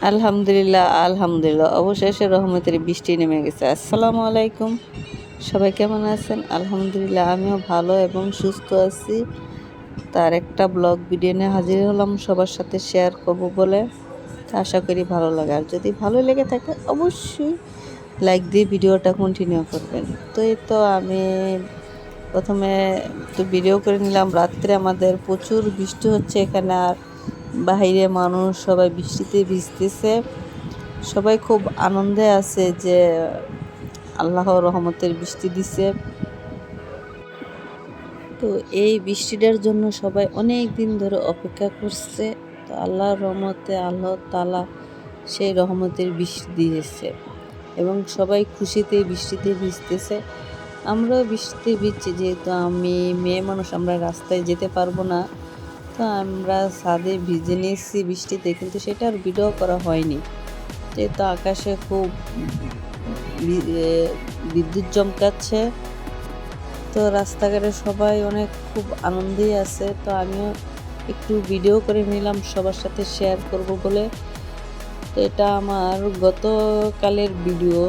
আলহামদুলিল্লাহ আলহামদুলিল্লাহ অবশেষে রহমতের বৃষ্টি নেমে গেছে। আসসালামু আলাইকুম, সবাই কেমন আছেন? আলহামদুলিল্লাহ আমিও ভালো এবং সুস্থ আছি। তার একটা ব্লগ ভিডিও নিয়ে হাজির হলাম সবার সাথে শেয়ার করব বলে। আশা করি ভালো লাগে, আর যদি ভালো লেগে থাকে অবশ্যই লাইক দিয়ে ভিডিওটা কন্টিনিউ করবেন। তো এই তো আমি প্রথমে একটু ভিডিও করে নিলাম। রাত্রে আমাদের প্রচুর বৃষ্টি হচ্ছে এখানে, আর বাইরে মানুষ সবাই বৃষ্টিতে ভিজতেছে। সবাই খুব আনন্দে আছে যে আল্লাহর রহমতের বৃষ্টি দিছে। তো এই বৃষ্টিটার জন্য সবাই অনেক দিন ধরে অপেক্ষা করছে। তো আল্লাহর রহমতে আল্লাহ তাআলা সেই রহমতের বৃষ্টি দিয়েছে এবং সবাই খুশিতে বৃষ্টিতে ভিজতেছে। আমরাও বৃষ্টিতে ভিজছি, যেহেতু আমি মেয়ে মানুষ, আমরা রাস্তায় যেতে পারবো না। তো আমরা ছাদে ভিজে নিয়েছি বৃষ্টিতে, কিন্তু সেটা আর ভিডিও করা হয়নি। যেহেতু আকাশে খুব বিদ্যুৎ চমকাচ্ছে, তো রাস্তাঘাটে সবাই অনেক খুব আনন্দেই আছে। তো আমিও একটু ভিডিও করে নিলাম সবার সাথে শেয়ার করব বলে। তো এটা আমার গতকালের ভিডিও।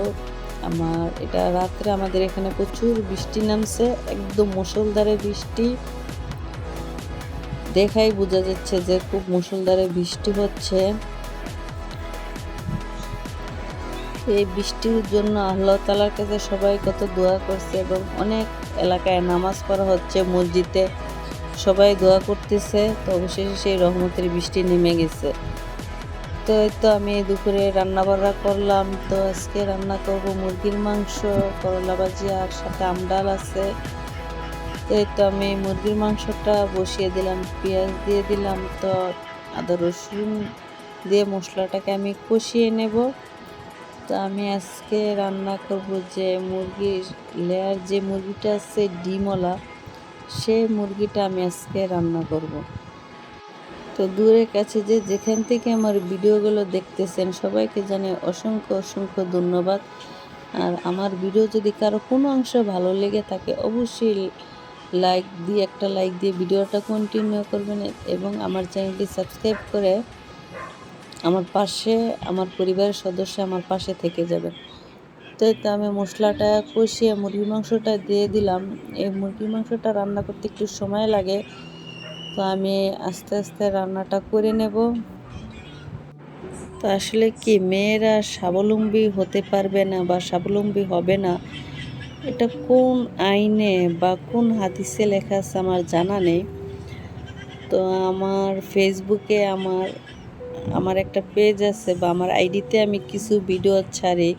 এটা রাত্রে আমাদের এখানে প্রচুর বৃষ্টি নামছে, একদম মুষলধারে বৃষ্টি। দেখাই বোঝা যাচ্ছে যে খুব মুষলধারে বৃষ্টি হচ্ছে। এই বৃষ্টির জন্য আল্লাহ তাআলার কাছে সবাই কত দোয়া করছে এবং অনেক এলাকায় নামাজ পড়া হচ্ছে, মসজিদে সবাই দোয়া করতেছে। তো অবশেষে সেই রহমতের বৃষ্টি নেমে গেছে। তো এই তো আমি দুপুরে রান্না বান্না করলাম। তো আজকে রান্না করব মুরগির মাংস, করলা ভাজি, আর সাথে আমডাল আছে। তো এই তো আমি মুরগির মাংসটা বসিয়ে দিলাম, পেঁয়াজ দিয়ে দিলাম। তো আদা রসুন দিয়ে মশলাটাকে আমি কষিয়ে নেব। তো আমি আজকে রান্না করব যে মুরগির লেয়ার, যে মুরগিটা আছে ডিমওয়ালা, সেই মুরগিটা আমি আজকে রান্না করব। তো দূরের কাছে যে যেখান থেকে আমার ভিডিওগুলো দেখতেছেন সবাইকে জানাই অসংখ্য অসংখ্য ধন্যবাদ। আর আমার ভিডিও যদি কারো কোনো অংশ ভালো লেগে থাকে অবশ্যই একটা লাইক দিয়ে ভিডিওটা কন্টিনিউ করবেন এবং আমার চ্যানেলটি সাবস্ক্রাইব করে আমার পরিবারের সদস্য আমার পাশে থেকে যাবেন। তো এই তো আমি মশলাটা কষিয়ে মুরগির মাংসটা দিয়ে দিলাম। এই মুরগির মাংসটা রান্না করতে একটু সময় লাগে, তো আমি আস্তে আস্তে রান্নাটা করে নেব। তো আসলে কি, মেয়েরা স্বাবলম্বী হতে পারবে না বা স্বাবলম্বী হবে না, এটা কোন আইনে বা কোন হাদিসে লেখা আছে আমার জানা নেই। তো আমার ফেসবুকে আমার একটা পেজ আছে বা আমার আইডিতে আমি কিছু ভিডিও ছাড়ি।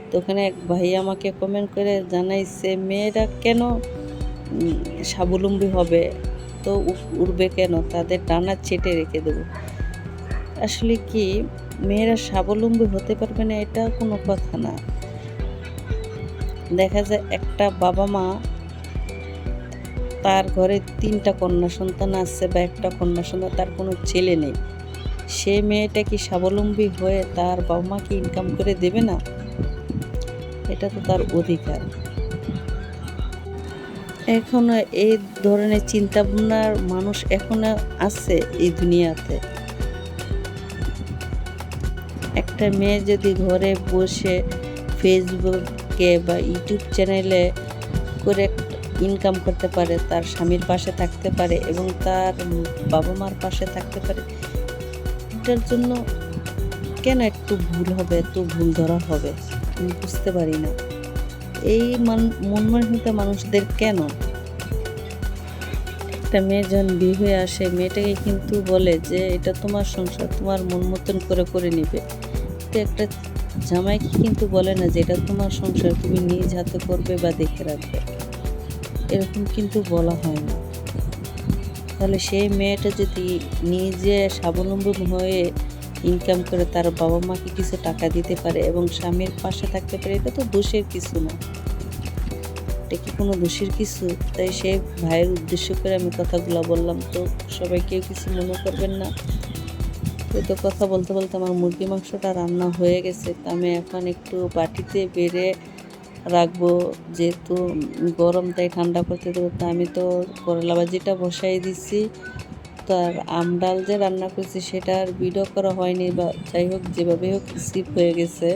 তো ওখানে এক ভাই আমাকে কমেন্ট করে জানাইছে মেয়েরা কেন স্বাবলম্বী হবে, তো উঠবে কেন, তাদের ডানা ছেটে রেখে দেবো। আসলে কি, মেয়েরা স্বাবলম্বী হতে পারবে না এটা কোনো কথা না। দেখা যায় একটা বাবা মা, তার ঘরে 3টা কন্যা সন্তান আছে বা একটা কন্যা সন্তান, তার কোনো ছেলে নেই, সে মেয়েটা কি স্বাবলম্বী হয়ে তার বাবা মাকে ইনকাম করে দেবে না? এটা তো তার অধিকার। এখনো এই ধরনের চিন্তা ভাবনার মানুষ এখনো আছে এই দুনিয়াতে। একটা মেয়ে যদি ঘরে বসে ফেসবুকে বা ইউটিউব চ্যানেলে করে ইনকাম করতে পারে, তার স্বামীর পাশে থাকতে পারে এবং তার বাবা মার পাশে থাকতে পারে, এটার জন্য কেন একটু ভুল হবে, একটু ভুল ধরা হবে? আমি বুঝতে পারি না এই মন মানসিকতা মানুষদের কেন। একটা মেয়ে যখন বিয়ে হয়ে আসে, মেয়েটাকে কিন্তু বলে যে এটা তোমার সংসার, তোমার মন মতন করে নিবে। তো একটা জামাইকে কিন্তু বলে না যে এটা তোমার সংসার, তুমি নিজ হাতে করবে বা দেখে রাখবে, এরকম কিন্তু বলা হয় না। তাহলে সেই মেয়েটা যদি নিজে স্বাবলম্বী হয়ে ইনকাম করে তার বাবা মাকে কিছু টাকা দিতে পারে এবং স্বামীর পাশে থাকতে পারে, এটা তো দোষের কিছু না। এটা কি কোনো দোষের কিছু? তাই সেই ভাইয়ের উদ্দেশ্য করে আমি কথাগুলো বললাম। তো সবাই কেউ কিছু মনে করবেন না। তো কথা বলতে বলতে আমার মুরগি মাংসটা রান্না হয়ে গেছে। তো আমি এখন একটু বাটিতে বেড়ে রাখবো, যেহেতু গরম তাই ঠান্ডা করতে দেবো। তো আমি তো করলা ভাজিটা বসাই দিচ্ছি। তো আর আম ডাল যে রান্না করছি সেটা আর ভিডিও করা হয়নি, বা যাই হোক যেভাবে হোক স্কিপ হয়ে গেছে।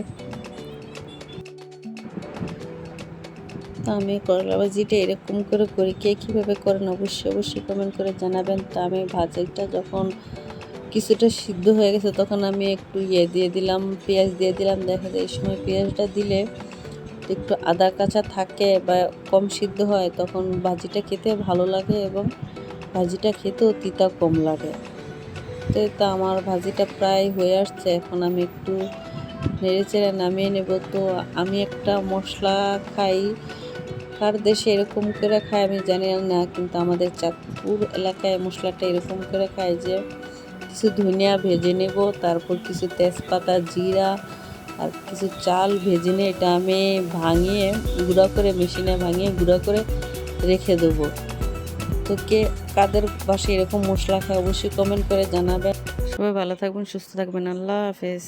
তো আমি করলা ভাজিটা এরকম করে করি, কে কীভাবে করেন অবশ্যই অবশ্যই কমেন্ট করে জানাবেন। তো আমি ভাজিটা যখন কিছুটা সিদ্ধ হয়ে গেছে তখন আমি একটু দিয়ে দিলাম, পেঁয়াজ দিয়ে দিলাম। দেখা যায় এই সময় পেঁয়াজটা দিলে একটু আদা কাঁচা থাকে বা কম সিদ্ধ হয়, তখন ভাজিটা খেতে ভালো লাগে এবং ভাজিটা খেতেও তিতা কম লাগে। তো আমার ভাজিটা প্রায় হয়ে আসছে, এখন আমি একটু নেড়েচেড়ে নামিয়ে নেব। তো আমি একটা মশলা খাই, কার দেশে এরকম করে খায় আমি জানি না, কিন্তু আমাদের চাঁদপুর এলাকায় মশলাটা এরকম করে খায় যে কিছু ধনিয়া ভেজে নেব, তারপর কিছু তেজপাতা, জিরা আর কিছু চাল ভেজে নিয়ে এটা আমি ভাঙিয়ে গুঁড়া করে, মেশিনে ভাঙিয়ে গুঁড়া করে রেখে দেবো। তো কাদের বাসায় এরকম মশলা খায় অবশ্যই কমেন্ট করে জানাবেন। সবাই ভালো থাকবেন, সুস্থ থাকবেন, আল্লাহ হাফেজ।